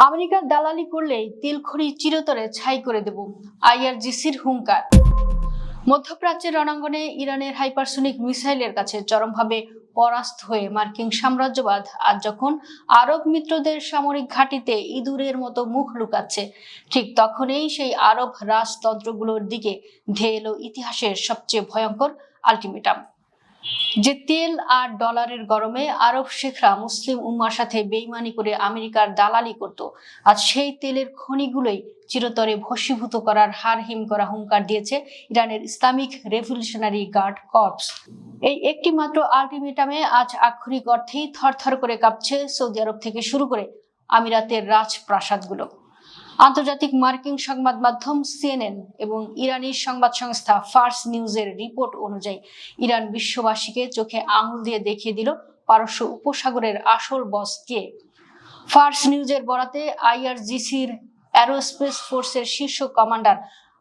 আমেরিকার দালালি করলে তেল খনি চিরতরে ছাই করে দেব, আইআরজিসির হুঙ্কার। মধ্যপ্রাচ্যের রণাঙ্গনে ইরানের হাইপারসোনিক মিসাইলের কাছে চরমভাবে পরাস্ত হয়ে মার্কিন সাম্রাজ্যবাদ আজ যখন আরব মিত্রদের সামরিক ঘাঁটিতে ইঁদুরের মতো মুখ লুকাচ্ছে, ঠিক তখনই সেই আরব রাজতন্ত্রগুলোর দিকে ধেয়ে এলো ইতিহাসের সবচেয়ে ভয়ঙ্কর আলটিমেটাম। যে তেল আর ডলারের গরমে আরব শেখরা মুসলিম উম্মার সাথে বেইমানি করে আমেরিকার দালালি করত, আজ সেই তেলের খনিগুলোই চিরতরে ভস্মীভূত করার হার হিম করা হুঙ্কার দিয়েছে ইরানের ইসলামিক রেভলিউশনারি গার্ড কর্পস। এই একটি মাত্র আলটিমেটামে আজ আক্ষরিক অর্থেই থরথর করে কাঁপছে সৌদি আরব থেকে শুরু করে আমিরাতের রাজপ্রাসাদগুলো। আন্তর্জাতিক মার্কিন সংবাদ মাধ্যম সিএনএন এবং ইরানি সংবাদ সংস্থা ফার্স নিউজের রিপোর্ট অনুযায়ী ইরান বিশ্ববাসীকে চোখে আঙুল দিয়ে দেখিয়ে দিল পারস্য উপসাগরের আসল বস কে। ফার্স নিউজের বরাতে আইআরজিসির অ্যারোস্পেস ফোর্সের শীর্ষ কমান্ডার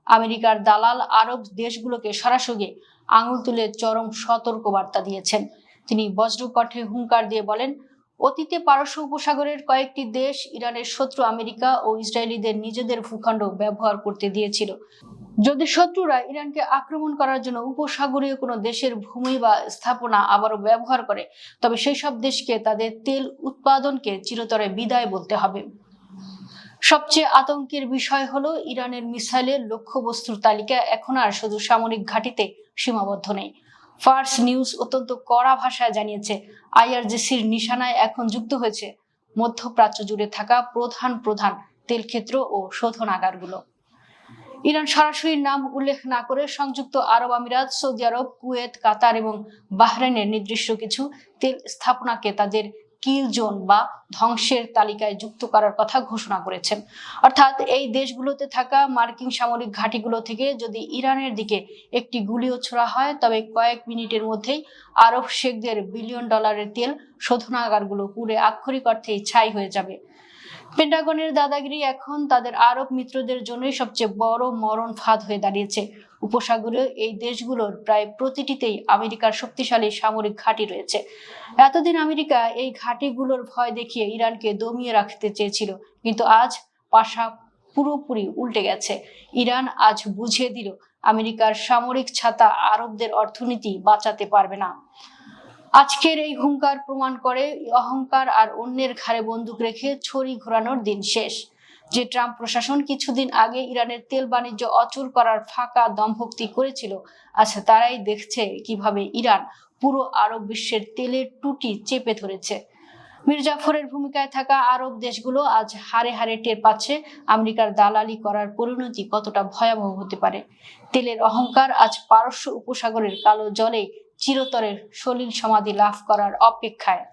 আমেরিকার দালাল আরব দেশগুলোকে সরাসরি আঙুল তুলে চরম সতর্কবার্তা দিয়েছেন। তিনি বজ্রকণ্ঠে হুঙ্কার দিয়ে বলেন, অতীতে পারস্য উপসাগরের কয়েকটি দেশ ইরানের শত্রু আমেরিকা ও ইসরায়েলিদের নিজেদের ভূখণ্ড ব্যবহার করতে দিয়েছিল। যদি শত্রুরা ইরানকে আক্রমণ করার জন্য উপসাগরীয় কোনো দেশের ভূমি বা স্থাপনা আবারও ব্যবহার করে, তবে সেই সব দেশকে তাদের তেল উৎপাদনকে চিরতরে বিদায় বলতে হবে। সবচেয়ে আতঙ্কের বিষয় হলো ইরানের মিসাইলের লক্ষ্যবস্তুর তালিকা এখন আর শুধু সামরিক ঘাঁটিতে সীমাবদ্ধ নেই। ফার্স নিউজ অত্যন্ত কড়া ভাষায় জানিয়েছে, আইআরজিসির নিশানায় এখন যুক্ত হয়েছে মধ্যপ্রাচ্য জুড়ে থাকা প্রধান প্রধান তেলক্ষেত্র ও শোধনাগারগুলো। ইরান সরাসরি নাম উল্লেখ না করে সংযুক্ত আরব আমিরাত, সৌদি আরব, কুয়েত, কাতার এবং বাহরাইনের নির্দিষ্ট কিছু তেল স্থাপনাকে তাদের কিল জোন বা ধ্বংসের তালিকায় যুক্ত করার কথা ঘোষণা করেছেন। অর্থাৎ এই দেশগুলোতে থাকা মার্কিন সামরিক ঘাঁটিগুলো থেকে যদি ইরানের দিকে একটি গুলিও ছোড়া হয়, তবে কয়েক মিনিটের মধ্যেই আরব শেখদের বিলিয়ন ডলারের তেল শোধনাগারগুলো পুরো আক্ষরিক অর্থেই ছাই হয়ে যাবে। পেন্টাগনের দাদাগিরি এখন তাদের আরব মিত্রদের জন্যই সবচেয়ে বড় মরণ ফাঁদ হয়ে দাঁড়িয়েছে। উপসাগরীয় এই দেশগুলোর প্রায় প্রতিটিতেই আমেরিকার শক্তিশালী সামরিক ঘাঁটি রয়েছে। এতদিন আমেরিকা এই ঘাঁটিগুলোর ভয় দেখিয়ে ইরানকে দমিয়ে রাখতে চেয়েছিল, কিন্তু আজ পাশা পুরোপুরি উল্টে গেছে। ইরান আজ বুঝিয়ে দিল, আমেরিকার সামরিক ছাতা আরবদের অর্থনীতি বাঁচাতে পারবে না। আজকের এই হুঙ্কার প্রমাণ করে অহংকার আর অন্যের ঘাড়ে বন্দুক রেখে ছড়ি ঘোরানোর দিন শেষ। যে ট্রাম্প প্রশাসন কিছুদিন আগে ইরানের তেল বাণিজ্য অচল করার ফাঁকা দম্ভক্তি করেছিল, আজ তারাই দেখছে কিভাবে ইরান পুরো আরব বিশ্বের তেলের টুটি চেপে ধরেছে। মীর জাফরের ভূমিকায় থাকা আরব দেশগুলো আজ হারে হারে টের পাচ্ছে আমেরিকার দালালি করার পরিণতি কতটা ভয়াবহ হতে পারে। তেলের অহংকার আজ পারস্য উপসাগরের কালো জলে চিরতরের সলিল সমাধি লাভ করার অপেক্ষায়।